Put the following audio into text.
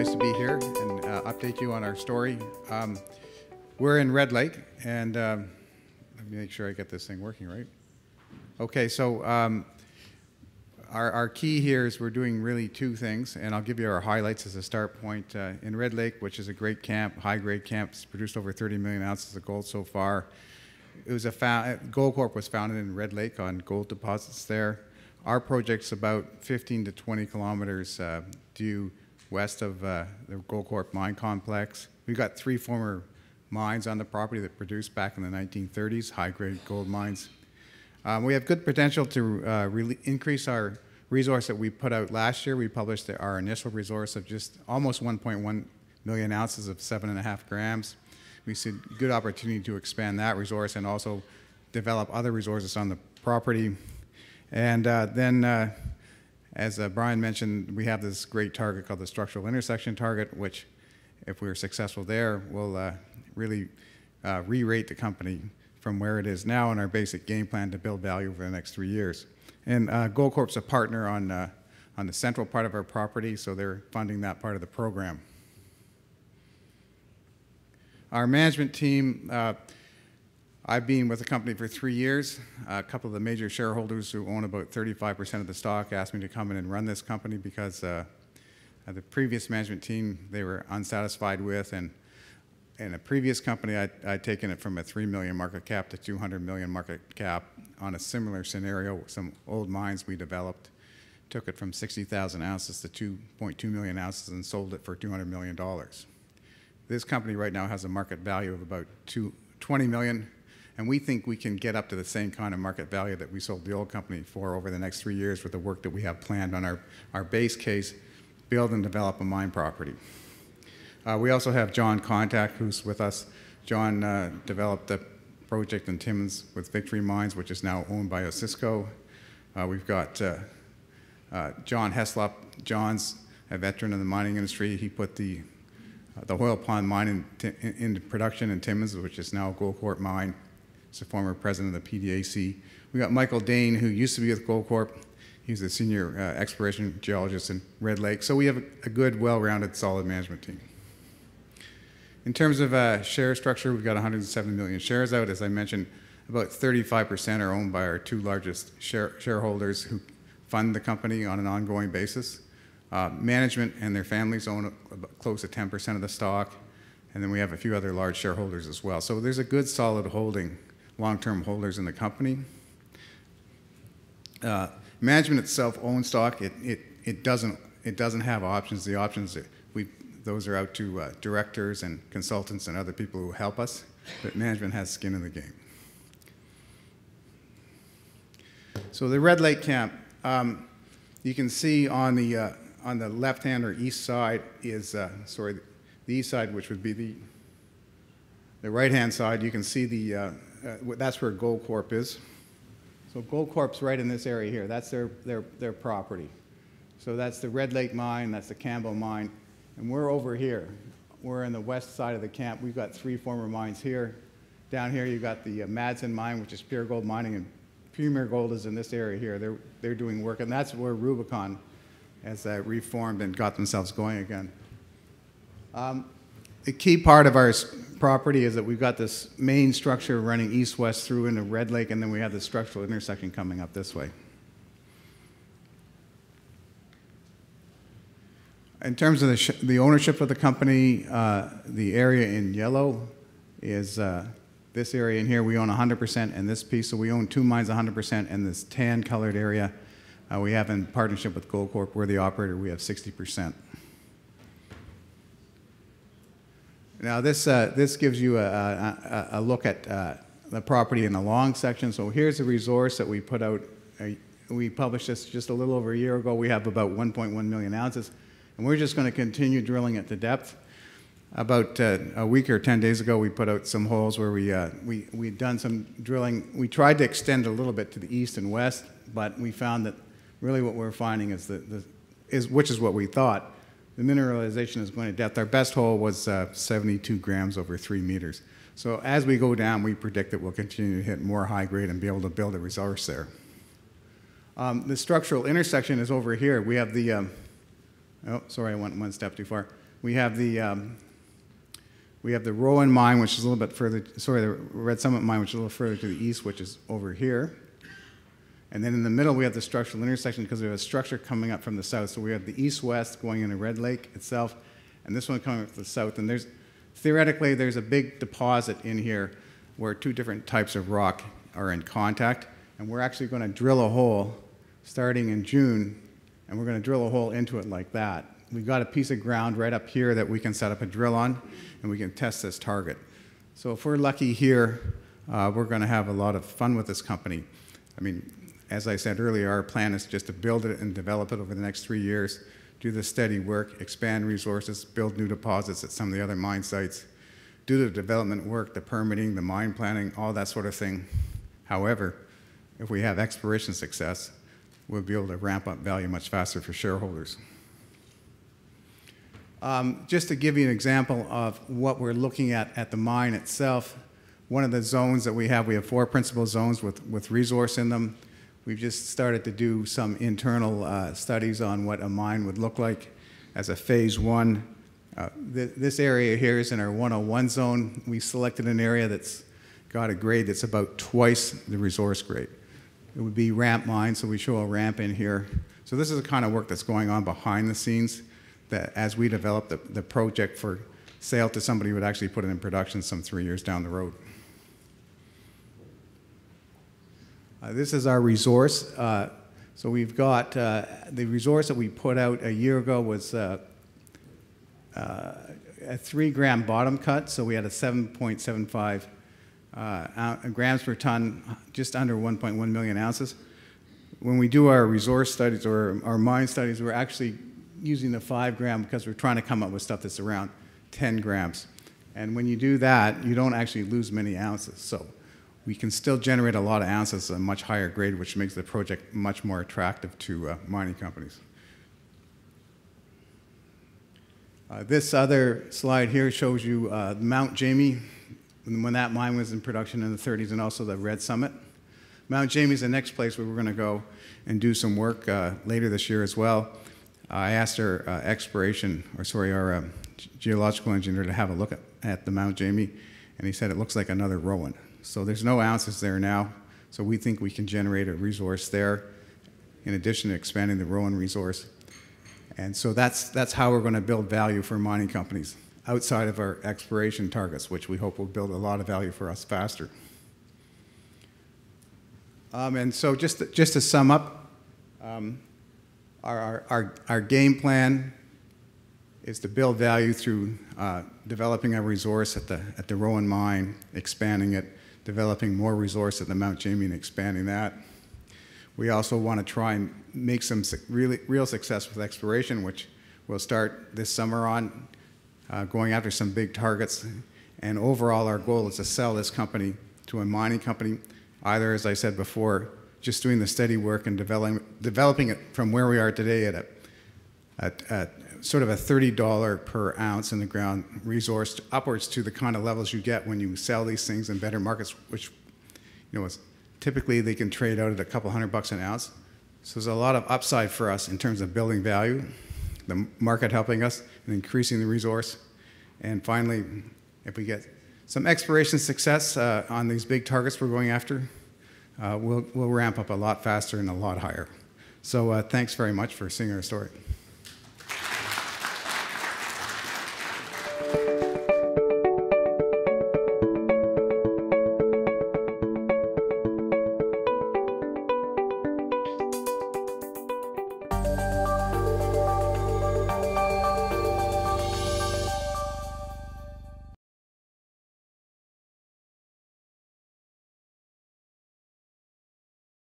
nice to be here and update you on our story. We're in Red Lake, and let me make sure I get this thing working right. Okay, so our key here is we're doing really two things, and I'll give you our highlights as a start point. In Red Lake, which is a great camp, high-grade camp, it's produced over 30 million ounces of gold so far. It was Goldcorp was founded in Red Lake on gold deposits there. Our project's about 15 to 20 kilometers due west of the Goldcorp mine complex. We've got 3 former mines on the property that produced back in the 1930s, high-grade gold mines. We have good potential to really increase our resource that we put out last year. We published our initial resource of just almost 1.1 million ounces of 7.5 grams. We see good opportunity to expand that resource and also develop other resources on the property. And then, as Brian mentioned, we have this great target called the structural intersection target, which, if we're successful there, will really re-rate the company from where it is now in our basic game plan to build value over the next 3 years. And Goldcorp's a partner on the central part of our property, so they're funding that part of the program. Our management team, I've been with the company for 3 years. A couple of the major shareholders who own about 35% of the stock asked me to come in and run this company because the previous management team they were unsatisfied with, and in a previous company I'd taken it from a 3 million market cap to 200 million market cap on a similar scenario. Some old mines we developed, took it from 60,000 ounces to 2.2 million ounces and sold it for $200 million. This company right now has a market value of about 20 million. And we think we can get up to the same kind of market value that we sold the old company for over the next 3 years with the work that we have planned on our base case, build and develop a mine property. We also have John Contact, who's with us. John developed the project in Timmins with Victory Mines, which is now owned by Osisko. We've got John Heslop. John's a veteran in the mining industry. He put the Hoyle Pond mine into production in Timmins, which is now a Goldcorp mine. He's a former president of the PDAC. We got Michael Dane, who used to be with Goldcorp. He's a senior exploration geologist in Red Lake. So we have a good, well-rounded, solid management team. In terms of share structure, we've got 107 million shares out. As I mentioned, about 35% are owned by our 2 largest shareholders who fund the company on an ongoing basis. Management and their families own close to 10% of the stock. And then we have a few other large shareholders as well. So there's a good, solid holding, long-term holders in the company. Management itself owns stock. It doesn't have options. The options, those are out to directors and consultants and other people who help us. But management has skin in the game. So the Red Lake camp, you can see on the left-hand or east side is, the east side, which would be the right-hand side. You can see that's where Goldcorp is. So Goldcorp's right in this area here. That's their property. So that's the Red Lake mine, that's the Campbell mine, and we're over here. We're in the west side of the camp. We've got 3 former mines here. Down here you've got the Madsen mine, which is pure gold mining, and Premier Gold is in this area here. They're doing work, and that's where Rubicon has reformed and got themselves going again. The key part of our property is that we've got this main structure running east-west through into Red Lake, and then we have the structural intersection coming up this way. In terms of the ownership of the company, the area in yellow is this area in here. We own 100% in this piece, so we own 2 mines 100%, and this tan-colored area we have in partnership with Goldcorp. We're the operator. We have 60%. Now this gives you a look at the property in the long section. So here's the resource that we put out. We published this just a little over a year ago. We have about 1.1 million ounces, and we're just going to continue drilling it to depth. About a week or 10 days ago, we put out some holes where we'd done some drilling. We tried to extend a little bit to the east and west, but we found that really what we're finding is which is what we thought. The mineralization is going to depth. Our best hole was 72 grams over 3 meters. So as we go down, we predict that we'll continue to hit more high grade and be able to build a resource there. The structural intersection is over here. We have the, oh, sorry, I went one step too far. we have the Rowan mine, which is a little bit further, sorry, the Red Summit mine, which is a little further to the east, which is over here. And then in the middle, we have the structural intersection because we have a structure coming up from the south. So we have the east-west going into Red Lake itself, and this one coming up from the south. And theoretically, there's a big deposit in here where two different types of rock are in contact. And we're actually going to drill a hole starting in June, and we're going to drill a hole into it like that. We've got a piece of ground right up here that we can set up a drill on, and we can test this target. So if we're lucky here, we're going to have a lot of fun with this company. I mean, as I said earlier, our plan is just to build it and develop it over the next 3 years, do the steady work, expand resources, build new deposits at some of the other mine sites, do the development work, the permitting, the mine planning, all that sort of thing. However, if we have exploration success, we'll be able to ramp up value much faster for shareholders. Just to give you an example of what we're looking at the mine itself, one of the zones that we have 4 principal zones with resource in them. We've just started to do some internal studies on what a mine would look like as a phase 1. This area here is in our 101 zone. We selected an area that's got a grade that's about twice the resource grade. It would be ramp mine, so we show a ramp in here. So this is the kind of work that's going on behind the scenes that as we develop the project for sale to somebody who would actually put it in production some 3 years down the road. This is our resource. So we've got the resource that we put out a year ago was a 3-gram bottom cut, so we had a 7.75 grams per ton, just under 1.1 million ounces. When we do our resource studies or our mine studies, we're actually using the 5-gram because we're trying to come up with stuff that's around 10 grams. And when you do that, you don't actually lose many ounces. So we can still generate a lot of ounces at a much higher grade, which makes the project much more attractive to mining companies. This other slide here shows you Mount Jamie, when that mine was in production in the 30s, and also the Red Summit. Mount Jamie is the next place where we're going to go and do some work later this year as well. I asked our our geological engineer to have a look at the Mount Jamie, and he said it looks like another Rowan. So there's no ounces there now, so we think we can generate a resource there in addition to expanding the Rowan resource. And so that's how we're going to build value for mining companies outside of our exploration targets, which we hope will build a lot of value for us faster. And so just to sum up, our game plan is to build value through developing a resource at the Rowan mine, expanding it, developing more resource at the Mount Jamie and expanding that. We also want to try and make some real success with exploration, which we'll start this summer on, going after some big targets. And overall, our goal is to sell this company to a mining company, either, as I said before, just doing the steady work and developing it from where we are today at sort of a $30 per ounce in the ground resource upwards to the kind of levels you get when you sell these things in better markets, which, you know, typically they can trade out at a couple $100 an ounce. So there's a lot of upside for us in terms of building value, the market helping us and increasing the resource. And finally, if we get some exploration success on these big targets we're going after, we'll ramp up a lot faster and a lot higher. So thanks very much for seeing our story.